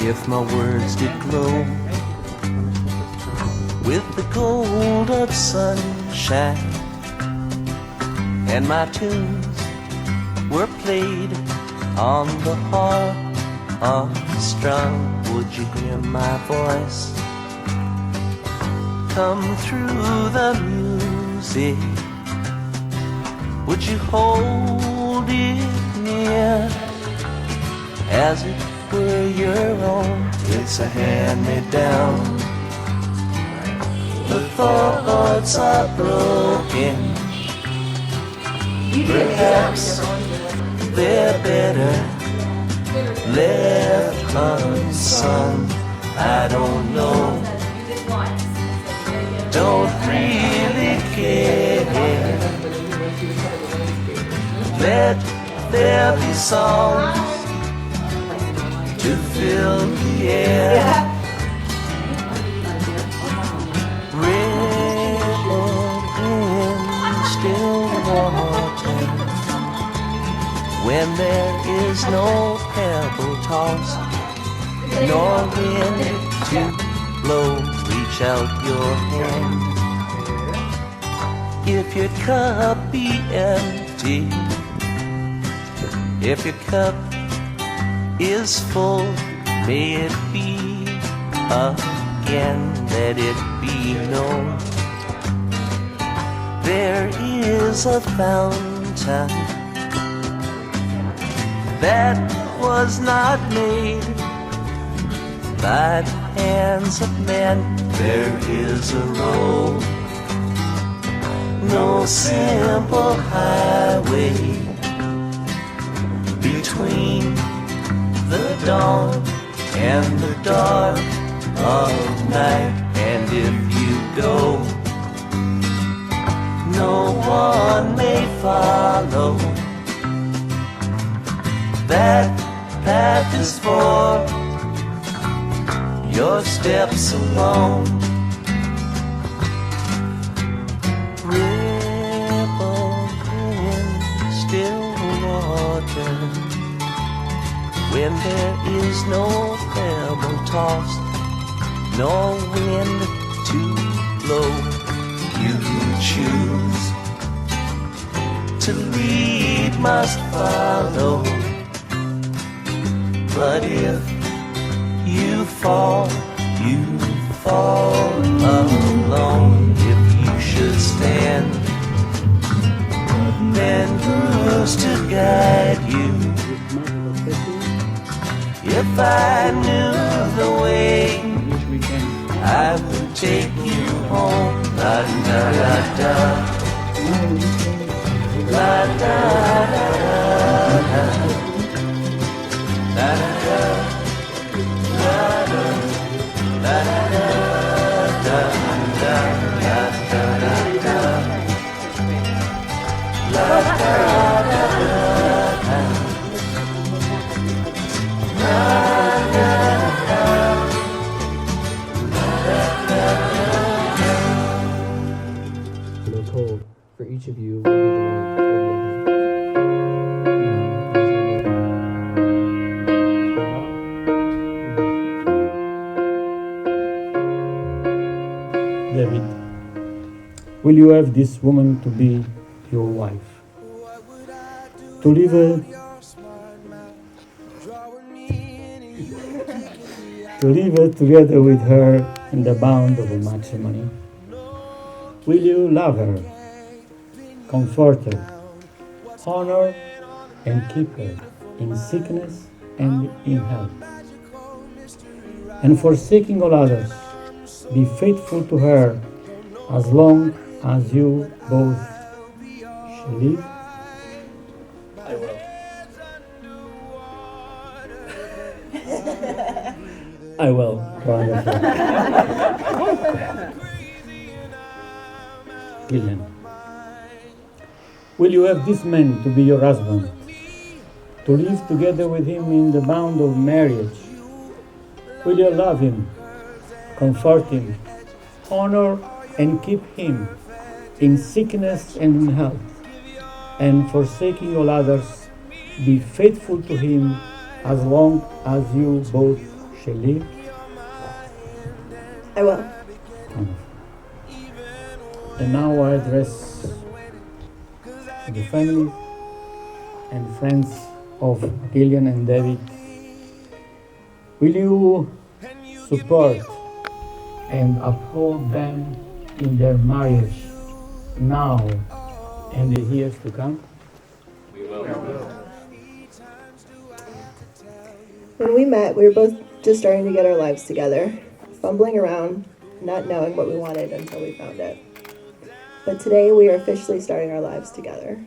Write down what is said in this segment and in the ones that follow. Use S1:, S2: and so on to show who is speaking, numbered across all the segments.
S1: if my words did glow with the gold of sunshine, and my tunes were played on the harp strung, would you hear my voice come through the music? Would you hold it near as it were your own? It's a hand-me-down. The thoughts are broken. Perhaps they're better left unsung. I don't know. Don't really care. Let there be songs to fill the air. Ripple in still water when there is no pebble tossed, nor wind to blow. Reach out your hand. If your cup be empty, if your cup is full, may it be again, let it be known. There is a fountain that was not made by the hands of men. There is a road, no simple highway between the dawn and the dark of night. And if you go, no one may follow. That path is for your steps alone. Ripple in still water when there is no pebble tossed, no wind to blow. You choose to lead, must follow. But if you fall alone. If you should stand, then who's to guide you? If I knew the way, I would take you home. La da da da, la da da da, la da da.
S2: For each of you,
S3: David, will you have this woman to be your wife? To live together with her in the bond of matrimony? Will you love her, comfort her, honor and keep her in sickness and in health? And forsaking all others, be faithful to her as long as you both shall live?
S2: I will.
S3: I will. Wonderful. Gillian, will you have this man to be your husband, to live together with him in the bond of marriage? Will you love him, comfort him, honor and keep him in sickness and in health, and forsaking all others, be faithful to him as long as you both Shelley.
S4: I will.
S3: And now I address the family and friends of Gillian and David. Will you support and uphold them in their marriage now and the years to come?
S4: When we met, we were both just starting to get our lives together, fumbling around, not knowing what we wanted until we found it. But today we are officially starting our lives together.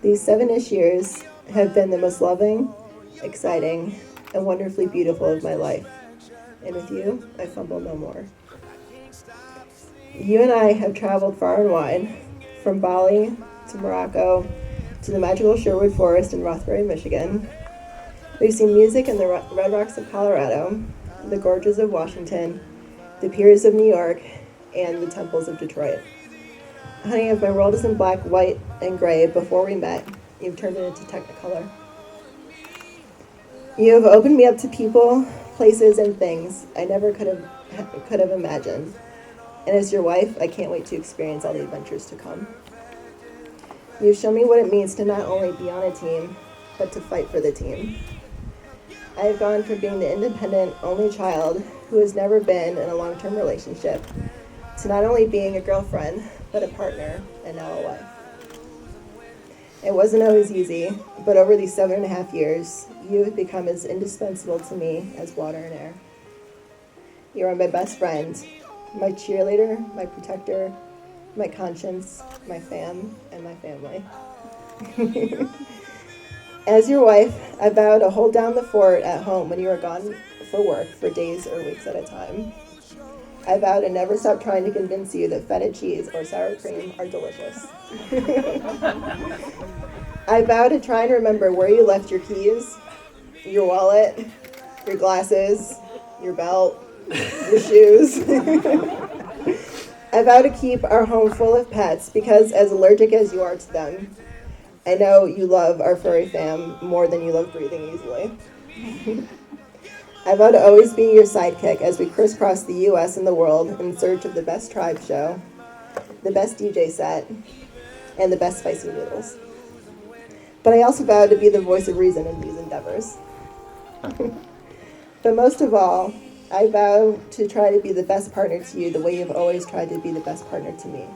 S4: These 7-ish years have been the most loving, exciting, and wonderfully beautiful of my life. And with you, I fumble no more. You and I have traveled far and wide, from Bali to Morocco to the magical Sherwood Forest in Rothbury, Michigan. We've seen music in the Red Rocks of Colorado, the gorges of Washington, the piers of New York, and the temples of Detroit. Honey, if my world isn't black, white, and gray before we met, you've turned it into Technicolor. You have opened me up to people, places, and things I never could have imagined. And as your wife, I can't wait to experience all the adventures to come. You've shown me what it means to not only be on a team, but to fight for the team. I have gone from being the independent, only child who has never been in a long-term relationship to not only being a girlfriend, but a partner and now a wife. It wasn't always easy, but over these 7.5 years, you have become as indispensable to me as water and air. You are my best friend, my cheerleader, my protector, my conscience, my fam, and my family. As your wife, I vow to hold down the fort at home when you are gone for work for days or weeks at a time. I vow to never stop trying to convince you that feta cheese or sour cream are delicious. I vow to try and remember where you left your keys, your wallet, your glasses, your belt, your shoes. I vow to keep our home full of pets because as allergic as you are to them, I know you love our furry fam more than you love breathing easily. I vow to always be your sidekick as we crisscross the U.S. and the world in search of the best tribe show, the best DJ set, and the best spicy noodles. But I also vow to be the voice of reason in these endeavors. But most of all, I vow to try to be the best partner to you the way you've always tried to be the best partner to me.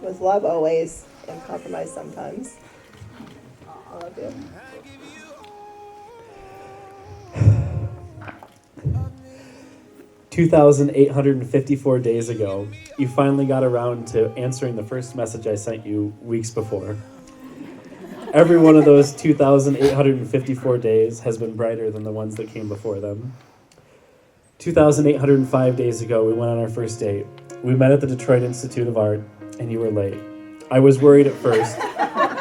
S4: With love always, and compromise sometimes. I love you.
S2: 2,854 days ago, you finally got around to answering the first message I sent you weeks before. Every one of those 2,854 days has been brighter than the ones that came before them. 2,805 days ago, we went on our first date. We met at the Detroit Institute of Art, and you were late. I was worried at first,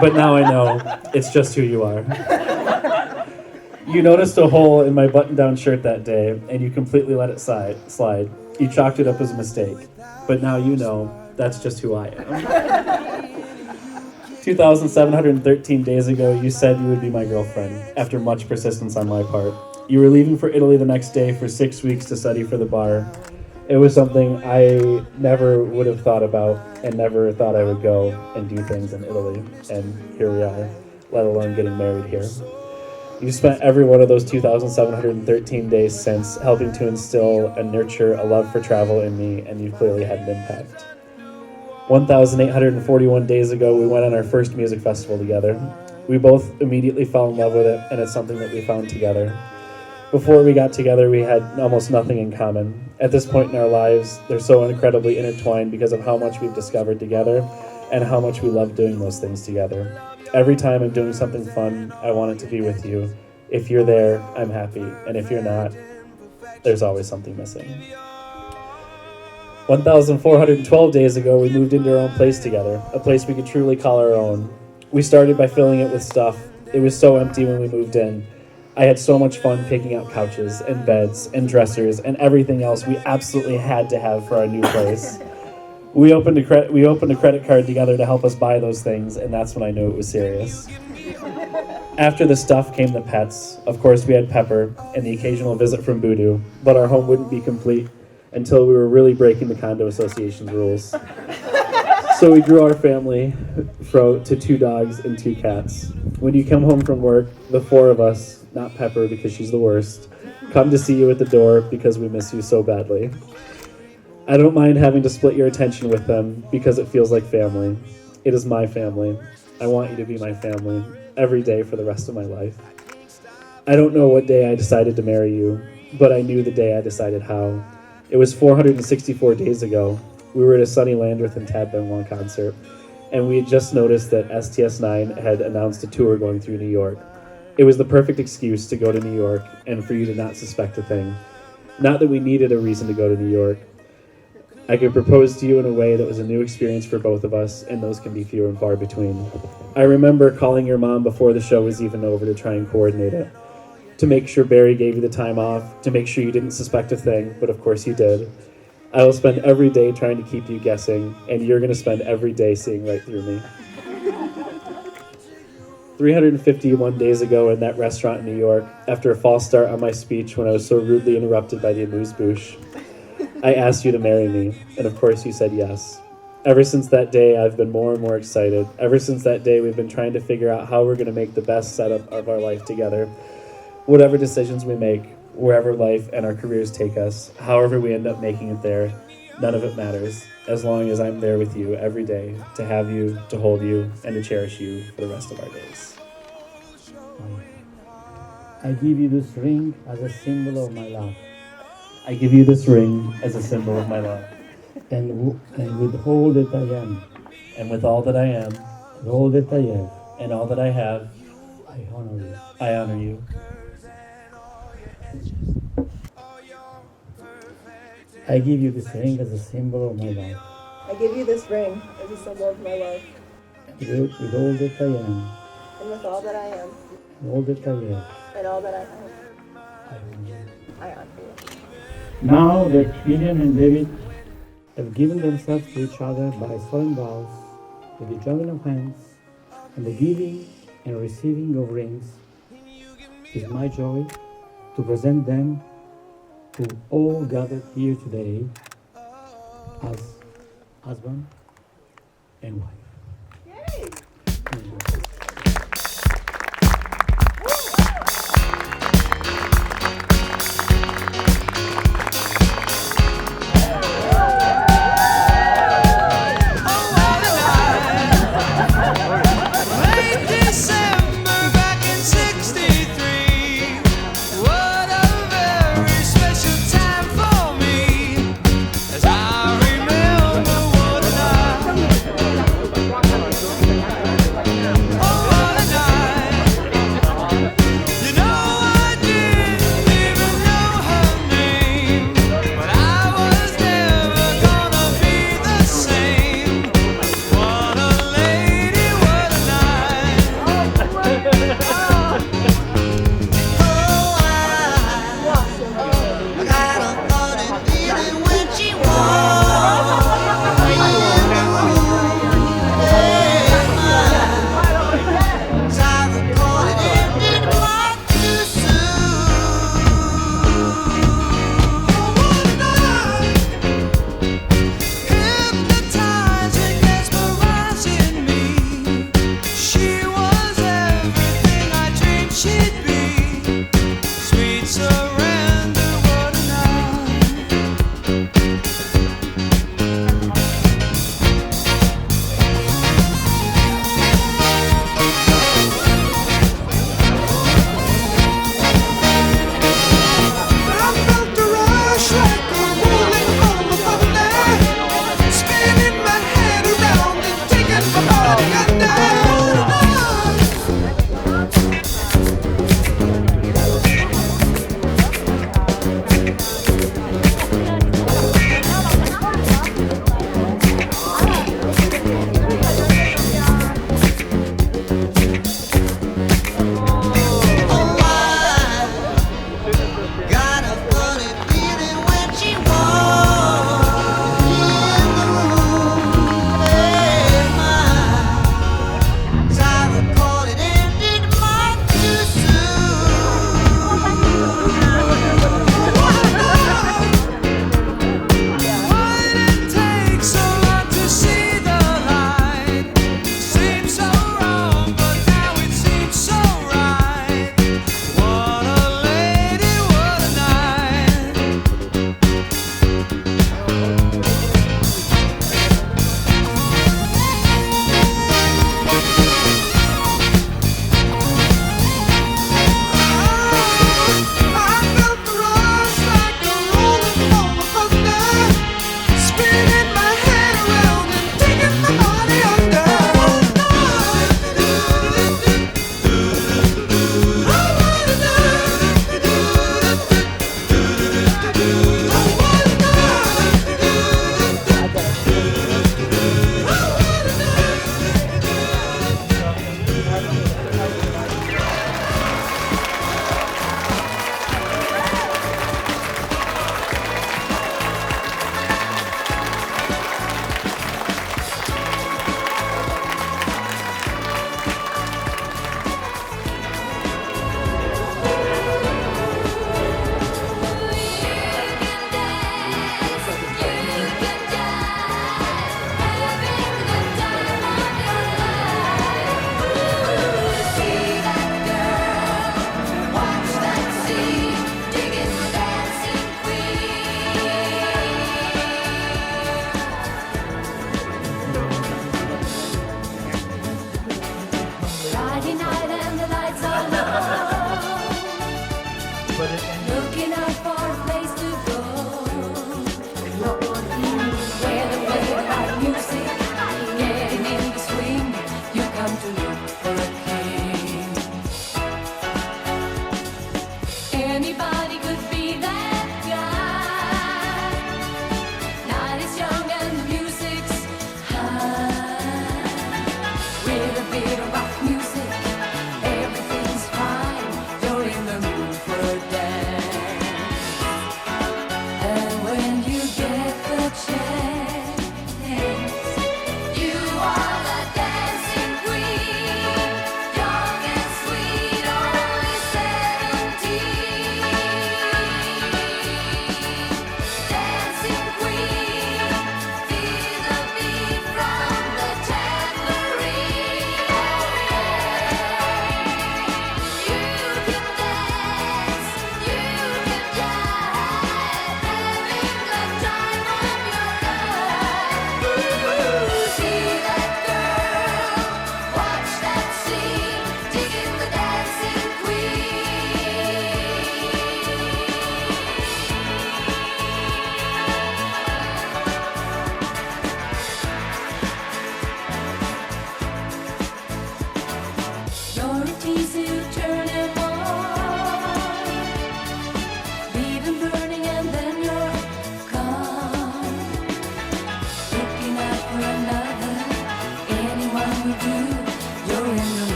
S2: but now I know it's just who you are. You noticed a hole in my button-down shirt that day, and you completely let it slide. You chalked it up as a mistake, but now you know that's just who I am. 2,713 days ago, you said you would be my girlfriend, after much persistence on my part. You were leaving for Italy the next day for 6 weeks to study for the bar. It was something I never would have thought about, and never thought I would go and do things in Italy, and here we are, let alone getting married here. You spent every one of those 2,713 days since helping to instill and nurture a love for travel in me, and you've clearly had an impact. 1,841 days ago, we went on our first music festival together. We both immediately fell in love with it, and it's something that we found together. Before we got together, we had almost nothing in common. At this point in our lives, they're so incredibly intertwined because of how much we've discovered together and how much we love doing those things together. Every time I'm doing something fun, I want it to be with you. If you're there, I'm happy. And if you're not, there's always something missing. 1,412 days ago, we moved into our own place together, a place we could truly call our own. We started by filling it with stuff. It was so empty when we moved in. I had so much fun picking out couches and beds and dressers and everything else we absolutely had to have for our new place. We opened a credit card together to help us buy those things, and that's when I knew it was serious. After the stuff came the pets. Of course, we had Pepper and the occasional visit from Voodoo, but our home wouldn't be complete until we were really breaking the condo association's rules. So we grew our family to 2 dogs and 2 cats. When you come home from work, the 4 of us, not Pepper because she's the worst, come to see you at the door because we miss you so badly. I don't mind having to split your attention with them because it feels like family. It is my family. I want you to be my family every day for the rest of my life. I don't know what day I decided to marry you, but I knew the day I decided how. It was 464 days ago. We were at a Sonny Landreth and Tad Benoit concert, and we had just noticed that STS9 had announced a tour going through New York. It was the perfect excuse to go to New York and for you to not suspect a thing. Not that we needed a reason to go to New York. I could propose to you in a way that was a new experience for both of us, and those can be few and far between. I remember calling your mom before the show was even over to try and coordinate it, to make sure Barry gave you the time off, to make sure you didn't suspect a thing, but of course you did. I will spend every day trying to keep you guessing, and you're going to spend every day seeing right through me. 351 days ago in that restaurant in New York, after a false start on my speech when I was so rudely interrupted by the amuse-bouche, I asked you to marry me, and of course you said yes. Ever since that day, I've been more and more excited. Ever since that day, we've been trying to figure out how we're going to make the best setup of our life together. Whatever decisions we make, wherever life and our careers take us, however we end up making it there, none of it matters, as long as I'm there with you every day, to have you, to hold you, and to cherish you for the rest of our days.
S3: I give you this ring as a symbol of my love.
S2: I give you this ring as a symbol of my love.
S3: And with all that I am,
S2: And with all that I am,
S3: and all that I have,
S2: and all that I have,
S3: I honor you.
S2: I honor you.
S3: I give you this ring as a symbol of my love.
S4: I give you this ring as a symbol of my love.
S3: With all that I am,
S4: And with all that I am,
S3: and all that I have,
S4: and all that I have,
S3: I honor you.
S4: I honor you.
S3: Now that Gillian and David have given themselves to each other by solemn vows, with the joining of hands, and the giving and receiving of rings, it is my joy to present them to all gathered here today as husband and wife.